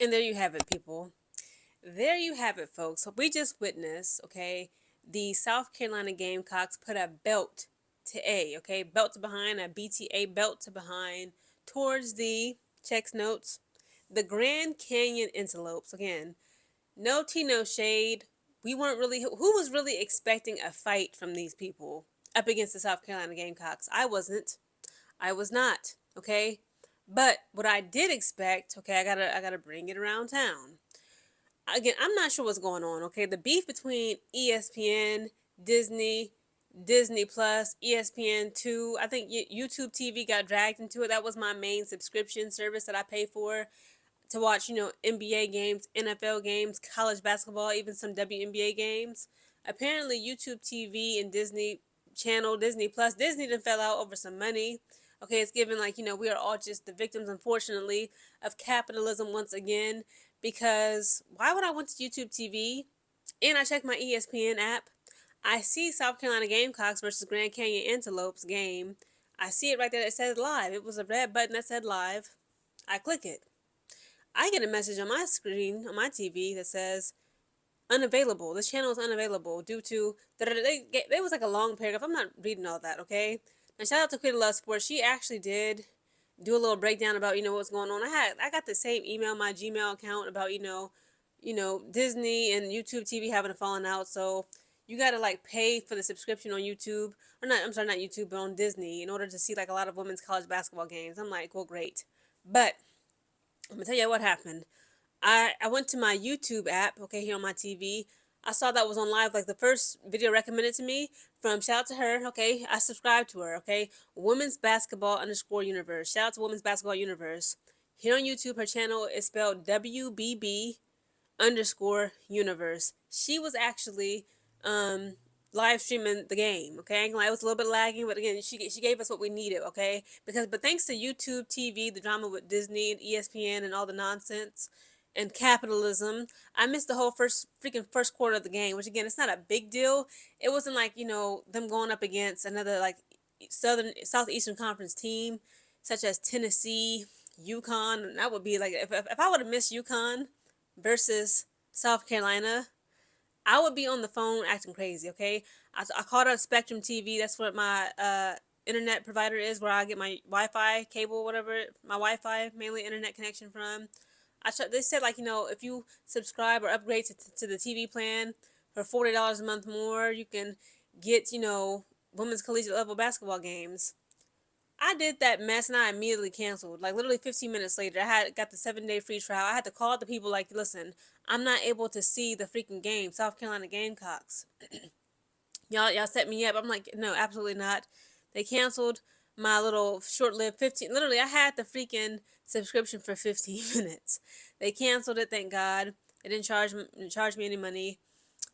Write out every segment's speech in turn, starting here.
And there you have it, people. There you have it, folks. So we just witnessed, okay, the South Carolina Gamecocks put a belt to A, okay, belt to behind, a BTA belt to behind towards the checks notes, the Grand Canyon Antelopes. Again, no tea, no shade. We weren't really, who was really expecting a fight from these people up against the South Carolina Gamecocks? I wasn't. I was not, okay? But what I did expect, okay, I gotta bring it around town. Again, I'm not sure what's going on. Okay, the beef between ESPN, Disney, Disney Plus, ESPN 2. I think YouTube TV got dragged into it. That was my main subscription service that I pay for to watch, NBA games, NFL games, college basketball, even some WNBA games. Apparently, YouTube TV and Disney Channel, Disney Plus, Disney done fell out over some money. Okay, it's given like, we are all just the victims, unfortunately, of capitalism once again. Because why would I want to YouTube TV and I check my ESPN app? I see South Carolina Gamecocks versus Grand Canyon Antelopes game. I see it right there. It says live. It was a red button that said live. I click it. I get a message on my screen, on my TV, that says unavailable. This channel is unavailable due to there was like a long paragraph. I'm not reading all that, okay? Now shout out to Quita Love Sports. She actually did do a little breakdown about what's going on. I got the same email, my Gmail account about Disney and YouTube TV having a falling out. So you gotta like pay for the subscription on YouTube or not. I'm sorry, not YouTube, but on Disney in order to see like a lot of women's college basketball games. I'm like, well, great, but I'm gonna tell you what happened. I went to my YouTube app, okay, here on my TV. I saw that was on live, like the first video recommended to me from shout out to her, okay. I subscribed to her, okay. Women's Basketball underscore Universe. Shout out to Women's Basketball Universe. Here on YouTube, her channel is spelled WBB underscore Universe. She was actually live streaming the game. Okay, I ain't gonna lie, it was a little bit lagging, but again, she gave us what we needed. Okay, but thanks to YouTube TV, the drama with Disney and ESPN and all the nonsense and capitalism, I missed the whole first quarter of the game. Which again, it's not a big deal. It wasn't like them going up against another like Southeastern Conference team such as Tennessee, UConn. That would be like if I would have missed UConn versus South Carolina, I would be on the phone acting crazy, okay? I called up Spectrum TV. That's what my internet provider is, where I get my Wi-Fi cable, whatever, my Wi-Fi, mainly internet connection from. They said, like, if you subscribe or upgrade to the TV plan for $40 a month more, you can get, women's collegiate level basketball games. I did that mess and I immediately canceled. Like literally 15 minutes later, I had got the 7-day free trial. I had to call the people like, listen, I'm not able to see the freaking game, South Carolina Gamecocks. Y'all set me up. I'm like, no, absolutely not. They canceled my little short-lived 15. Literally, I had the freaking subscription for 15 minutes. They canceled it. Thank God. They didn't charge me any money.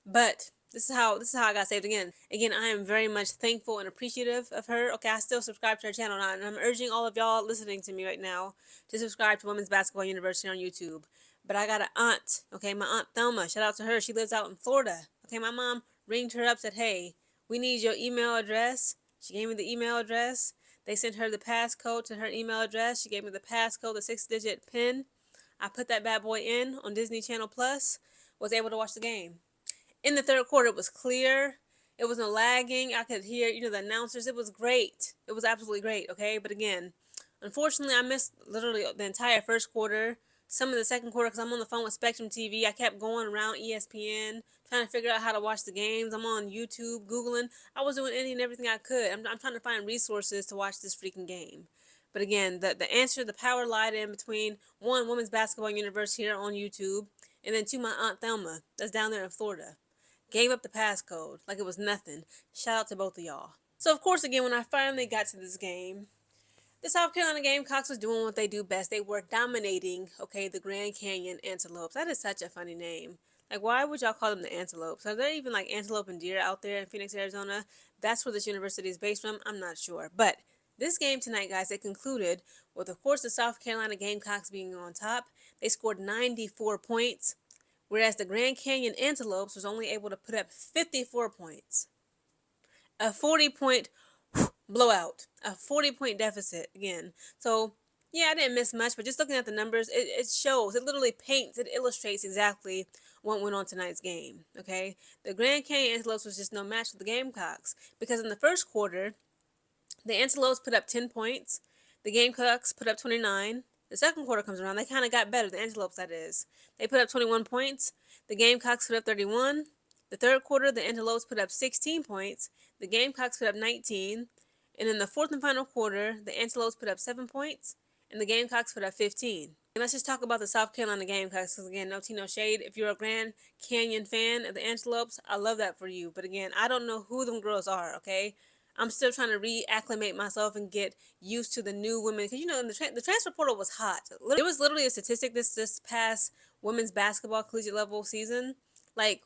But this is how I got saved again. Again, I am very much thankful and appreciative of her. Okay, I still subscribe to her channel now, and I'm urging all of y'all listening to me right now to subscribe to Women's Basketball University on YouTube. But I got an aunt, okay, my aunt Thelma. Shout out to her. She lives out in Florida. Okay, my mom ringed her up, said, "Hey, we need your email address." She gave me the email address. They sent her the passcode to her email address. She gave me the passcode, the 6-digit PIN. I put that bad boy in on Disney Channel Plus. Was able to watch the game. In the third quarter, it was clear. It wasn't lagging. I could hear, the announcers. It was great. It was absolutely great, okay? But again, unfortunately, I missed literally the entire first quarter, some of the second quarter, because I'm on the phone with Spectrum TV. I kept going around ESPN, trying to figure out how to watch the games. I'm on YouTube, Googling. I was doing anything and everything I could. I'm trying to find resources to watch this freaking game. But again, the answer, the power lied in between one, Women's Basketball Universe here on YouTube, and then two, my Aunt Thelma, that's down there in Florida. Gave up the passcode like it was nothing. Shout out to both of y'all. So, of course, again, when I finally got to this game, the South Carolina Gamecocks was doing what they do best. They were dominating, okay, the Grand Canyon Antelopes. That is such a funny name. Like, why would y'all call them the Antelopes? Are there even, like, antelope and deer out there in Phoenix, Arizona? That's where this university is based from? I'm not sure. But this game tonight, guys, it concluded with, of course, the South Carolina Gamecocks being on top. They scored 94 points, whereas the Grand Canyon Antelopes was only able to put up 54 points. A 40-point blowout, a 40-point deficit again. So, Yeah, I didn't miss much, but just looking at the numbers, it shows, it literally paints, it illustrates exactly what went on tonight's game, okay? The Grand Canyon Antelopes was just no match for the Gamecocks, because in the first quarter, the Antelopes put up 10 points, the Gamecocks put up 29. The second quarter comes around, they kind of got better, the Antelopes, that is. They put up 21 points, the Gamecocks put up 31. The third quarter, the Antelopes put up 16 points, the Gamecocks put up 19. And in the fourth and final quarter, the Antelopes put up 7 points, and the Gamecocks put up 15. And let's just talk about the South Carolina Gamecocks, because again, no tea, no shade. If you're a Grand Canyon fan of the Antelopes, I love that for you. But again, I don't know who them girls are, okay? I'm still trying to reacclimate myself and get used to the new women. Because, you know, the transfer portal was hot. There was literally a statistic this past women's basketball collegiate level season. Like,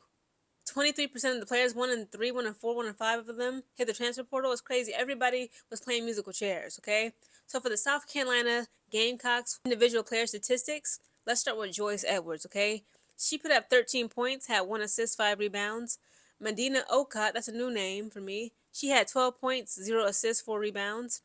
23% of the players, 1 in 3, 1 in 4, 1 in 5 of them hit the transfer portal. It's crazy. Everybody was playing musical chairs, okay? So for the South Carolina Gamecocks individual player statistics, let's start with Joyce Edwards, okay? She put up 13 points, had 1 assist, 5 rebounds. Medina Okot, that's a new name for me. She had 12 points, 0 assists, 4 rebounds.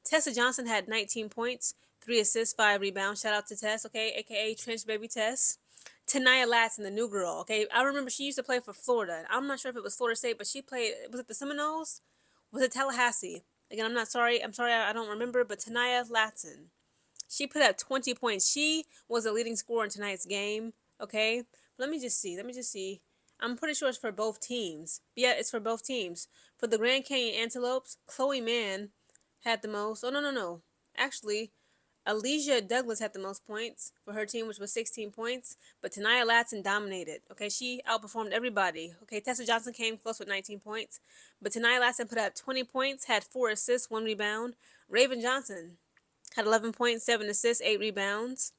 Tessa Johnson had 19 points, 3 assists, 5 rebounds. Shout out to Tess, okay? AKA Trench Baby Tess. Tanaya Latson, the new girl, okay? I remember she used to play for Florida. I'm not sure if it was Florida State, but she played, was it the Seminoles? Was it Tallahassee? Again, I'm sorry, I don't remember, but Tanaya Latson. She put up 20 points. She was the leading scorer in tonight's game, okay? Let me just see. I'm pretty sure it's for both teams. Yeah, it's for both teams. For the Grand Canyon Antelopes, Chloe Mann had the most. Oh, no. Actually, Alicia Douglas had the most points for her team, which was 16 points, but Tanaya Latson dominated. Okay, she outperformed everybody. Okay, Tessa Johnson came close with 19 points, but Tanaya Latson put up 20 points, had 4 assists, 1 rebound. Raven Johnson had 11 points, 7 assists, 8 rebounds.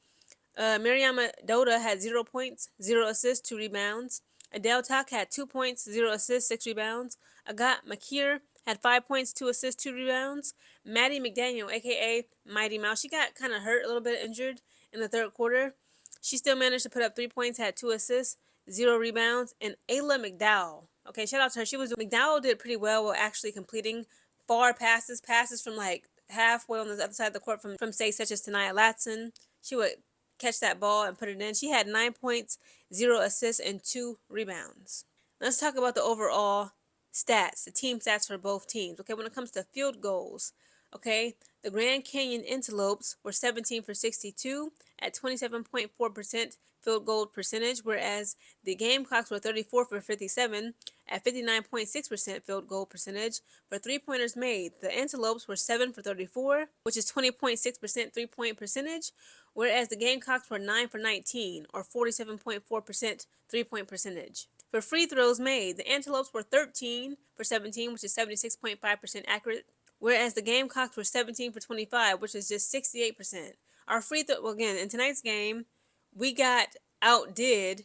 Mariama Doda had 0 points, 0 assists, 2 rebounds. Adele Tuck had 2 points, 0 assists, 6 rebounds. Agat Makir had 5 points, 2 assists, 2 rebounds. Maddie McDaniel, aka Mighty Mouse, she got kind of hurt, a little bit injured in the third quarter. She still managed to put up 3 points, had 2 assists, 0 rebounds. And Ayla McDowell, okay, shout out to her. McDowell did pretty well while actually completing far passes from like halfway on the other side of the court from say such as Tanaya Latson. She would catch that ball and put it in. She had 9 points, 0 assists, and 2 rebounds. Let's talk about the overall stats, the team stats for both teams. Okay, when it comes to field goals, okay, the Grand Canyon Antelopes were 17 for 62 at 27.4% field goal percentage, whereas the Gamecocks were 34 for 57 at 59.6% field goal percentage. For three-pointers made, the Antelopes were 7 for 34, which is 20.6% three-point percentage, whereas the Gamecocks were 9 for 19, or 47.4% three-point percentage. For free throws made, the Antelopes were 13 for 17, which is 76.5% accurate, whereas the Gamecocks were 17 for 25, which is just 68%. Our free throw, well, again, in tonight's game, we got outdid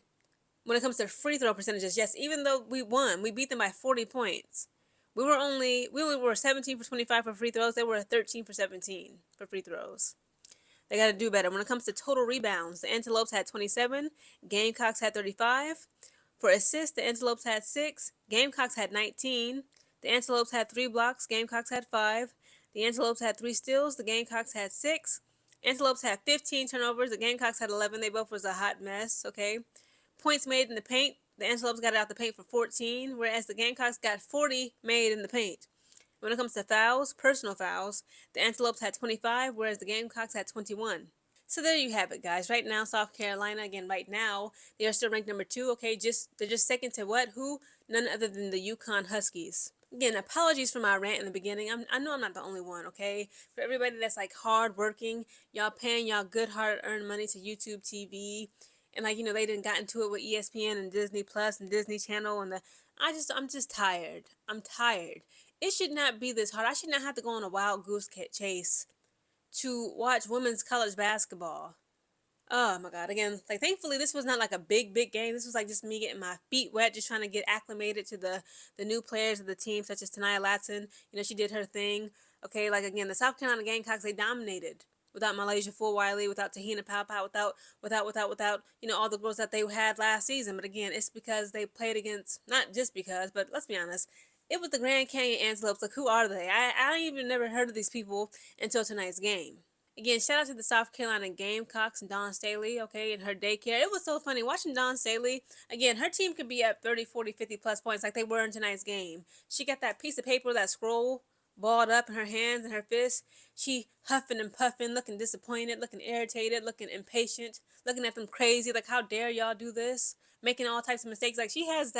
when it comes to free throw percentages. Yes, even though we won, we beat them by 40 points. We only were 17 for 25 for free throws. They were 13 for 17 for free throws. They got to do better. When it comes to total rebounds, the Antelopes had 27, Gamecocks had 35. For assists, the Antelopes had 6, Gamecocks had 19. The Antelopes had 3 blocks, Gamecocks had 5. The Antelopes had 3 steals, the Gamecocks had 6. Antelopes had 15 turnovers, the Gamecocks had 11. They both was a hot mess, okay? Points made in the paint, the Antelopes got out the paint for 14, whereas the Gamecocks got 40 made in the paint. When it comes to fouls, personal fouls, the Antelopes had 25, whereas the Gamecocks had 21. So there you have it, guys. Right now, South Carolina, again, right now, they are still ranked number 2, okay? They're just second to what? Who? None other than the UConn Huskies. Again, apologies for my rant in the beginning. I know I'm not the only one, okay? For everybody that's, like, hardworking, y'all paying y'all good, hard-earned money to YouTube TV, and, like, you know, they didn't got into it with ESPN and Disney Plus and Disney Channel, and I'm just tired. I'm tired. It should not be this hard. I should not have to go on a wild goose chase to watch women's college basketball. Oh my God. Again, like, thankfully this was not like a big game. This was like just me getting my feet wet, just trying to get acclimated to the new players of the team, such as Tanaya Latson. You know, she did her thing. Okay, like, again, the South Carolina Gamecocks, they dominated without Malaysia Fulwiley, without Tahina Paupow, without, you know, all the girls that they had last season. But again, it's because they played against, not just because, but let's be honest, it was the Grand Canyon Antelopes. Like, who are they? I even never heard of these people until tonight's game. Again, shout out to the South Carolina Gamecocks and Dawn Staley, okay, and her daycare. It was so funny watching Dawn Staley. Again, her team could be at 30, 40, 50 plus points like they were in tonight's game. She got that piece of paper, that scroll, balled up in her hands and her fists. She huffing and puffing, looking disappointed, looking irritated, looking impatient, looking at them crazy, like, how dare y'all do this? Making all types of mistakes. Like, she has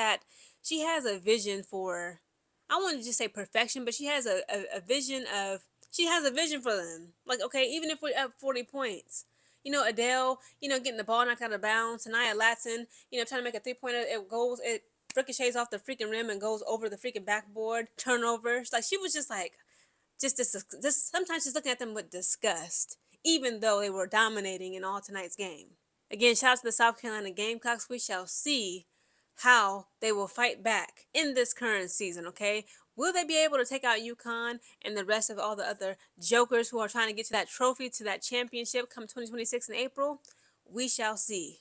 a vision for, I wouldn't just say perfection, but she has a vision of, she has a vision for them. Like, okay, even if we're up 40 points, Adele, getting the ball knocked out of bounds, Tanaya Latson, trying to make a 3-pointer, it ricochets off the freaking rim and goes over the freaking backboard, turnovers. Like, she was just like, just sometimes just looking at them with disgust, even though they were dominating in all tonight's game. Again, shout out to the South Carolina Gamecocks. We shall see how they will fight back in this current season, okay? Will they be able to take out UConn and the rest of all the other jokers who are trying to get to that trophy, to that championship come 2026 in April? We shall see.